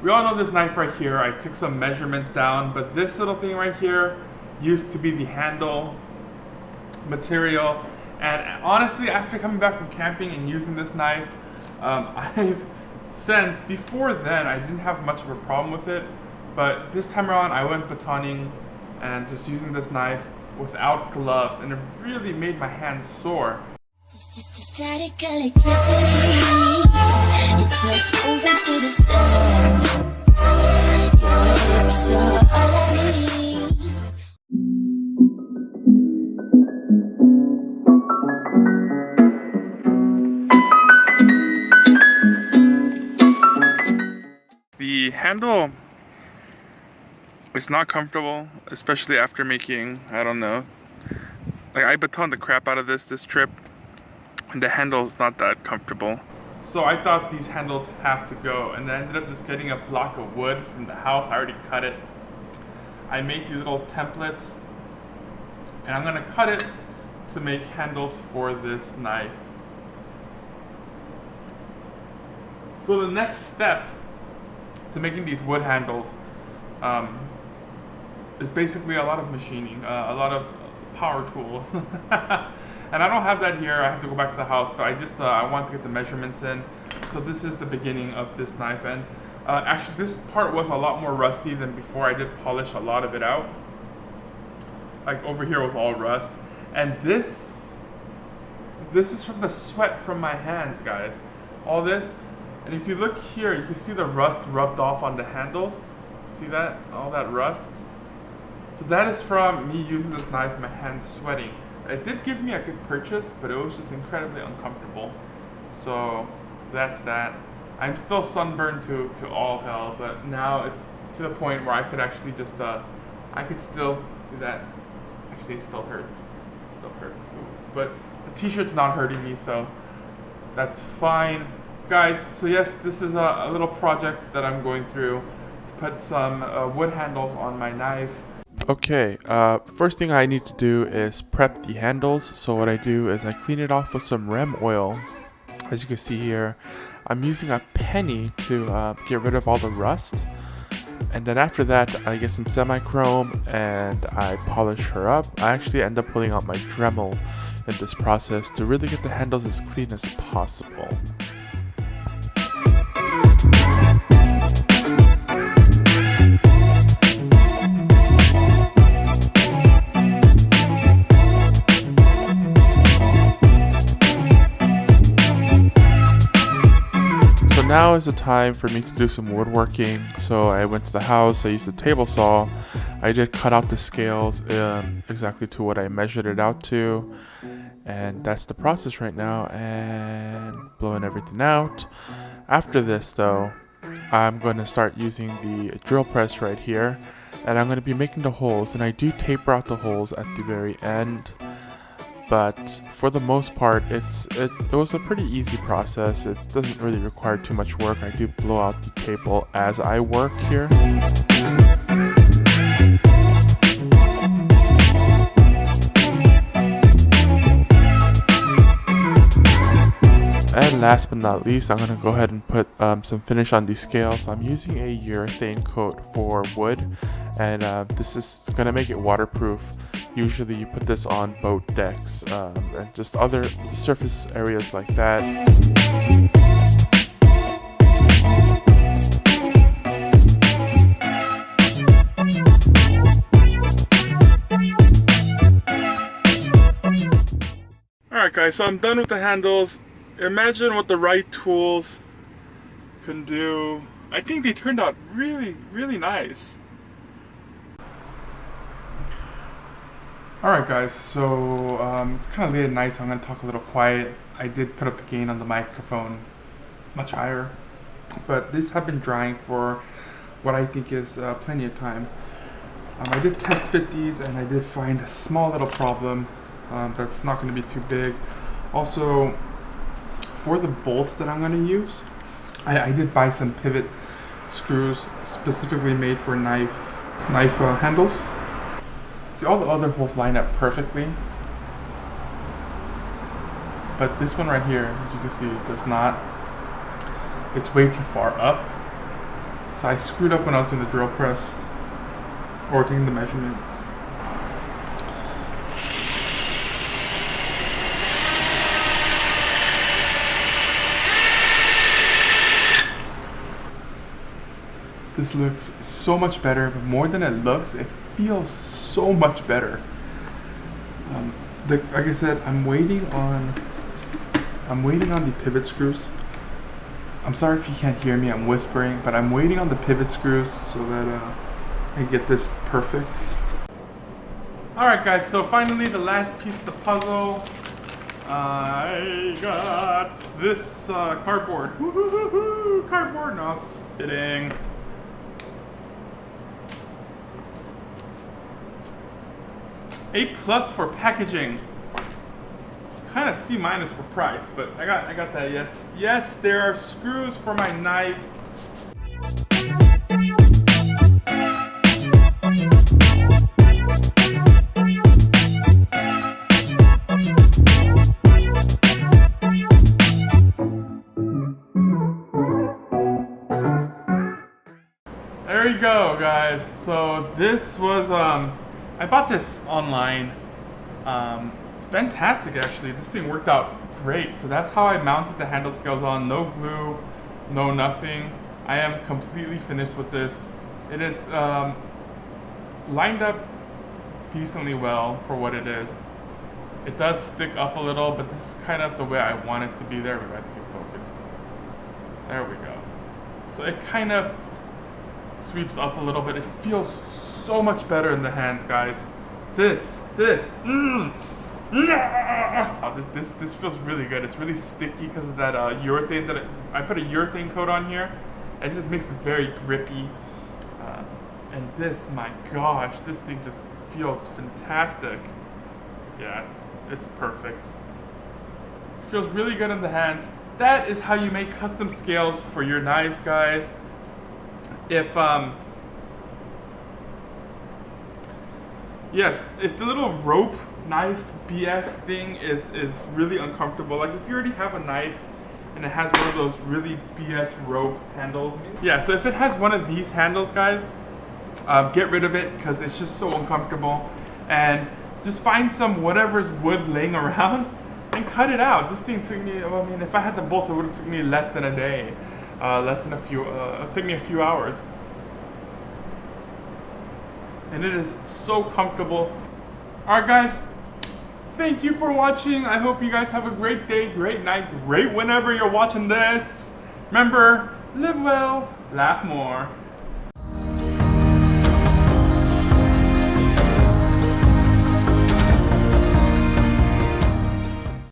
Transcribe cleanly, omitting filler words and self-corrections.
We all know this knife right here. I took some measurements down, but this little thing right here used to be the handle material. And honestly, after coming back from camping and using this knife, I've since, before then, I didn't have much of a problem with it. But this time around, I went batoning and just using this knife without gloves, and it really made my hands sore. It's just a static electricity. It's us moving to the sound. Your lips are all I need. The handle is not comfortable, especially after making, I don't know, like I batoned the crap out of this trip, and the handle's not that comfortable. So I thought these handles have to go, and I ended up just getting a block of wood from the house. I already cut it. I made these little templates, and I'm gonna cut it to make handles for this knife. So the next step to making these wood handles is basically a lot of machining, a lot of power tools. And I don't have that here. I have to go back to the house, but I want to get the measurements in. So this is the beginning of this knife, and actually this part was a lot more rusty than before. I did polish a lot of it out. Like over here was all rust, and this is from the sweat from my hands, guys. All this, and if you look here, you can see the rust rubbed off on the handles. See that? All that rust. So that is from me using this knife, my hands sweating. It did give me a good purchase, but it was just incredibly uncomfortable. So that's that. I'm still sunburned to all hell, but now it's to the point where I could actually just, I could still see that. Actually, it still hurts. It still hurts. Ooh. But the t-shirt's not hurting me, so that's fine. Guys, so yes, this is a little project that I'm going through to put some wood handles on my knife. Okay, first thing I need to do is prep the handles. So what I do is I clean it off with some rem oil. As you can see here, I'm using a penny to get rid of all the rust. And then after that, I get some semi-chrome and I polish her up. I actually end up pulling out my Dremel in this process to really get the handles as clean as possible. Now is the time for me to do some woodworking. So I went to the house, I used a table saw, I did cut out the scales exactly to what I measured it out to, and that's the process right now, and blowing everything out. After this though, I'm going to start using the drill press right here, and I'm going to be making the holes, and I do taper out the holes at the very end. But for the most part, it was a pretty easy process. It doesn't really require too much work. I do blow out the table as I work here. And last but not least, I'm going to go ahead and put some finish on these scales. I'm using a urethane coat for wood, and this is going to make it waterproof. Usually you put this on boat decks and just other surface areas like that. Alright guys, so I'm done with the handles. Imagine what the right tools can do. I think they turned out really, really nice. Alright guys, so it's kind of late at night, so I'm going to talk a little quiet. I did put up the gain on the microphone much higher, but these have been drying for what I think is plenty of time. I did test fit these, and I did find a small little problem that's not going to be too big. Also, for the bolts that I'm going to use, I did buy some pivot screws specifically made for knife handles. See, all the other holes line up perfectly, but this one right here, as you can see, does not. It's way too far up. So I screwed up when I was doing the drill press or taking the measurement. This looks so much better, but more than it looks, it feels so much better. Like I said, I'm waiting on the pivot screws. I'm sorry if you can't hear me, I'm whispering, but I'm waiting on the pivot screws so that I get this perfect. Alright guys, so finally the last piece of the puzzle. I got this cardboard. Woo-hoo-hoo-hoo, cardboard, no, I was kidding. A+ for packaging. Kind of C- for price, but I got that. Yes, there are screws for my knife. There you go, guys. So this was I bought this online. It's fantastic, actually. This thing worked out great. So that's how I mounted the handle scales on. No glue, no nothing. I am completely finished with this. It is lined up decently well for what it is. It does stick up a little, but this is kind of the way I want it to be. There we go. I think it focused. There we go. So it kind of sweeps up a little bit. It feels so much better in the hands, guys. This feels really good. It's really sticky because of that urethane that I put a urethane coat on here. It just makes it very grippy. And this, my gosh, this thing just feels fantastic. Yeah, it's perfect. Feels really good in the hands. That is how you make custom scales for your knives, guys. If the little rope knife BS thing is really uncomfortable, like if you already have a knife and it has one of those really BS rope handles. Yeah, so if it has one of these handles, guys, get rid of it because it's just so uncomfortable. And just find some whatever's wood laying around and cut it out. This thing took me, I mean, if I had the bolts, it would have took me less than a day. It took me a few hours. And it is so comfortable. Alright guys, thank you for watching. I hope you guys have a great day, great night, great whenever you're watching this. Remember, live well, laugh more.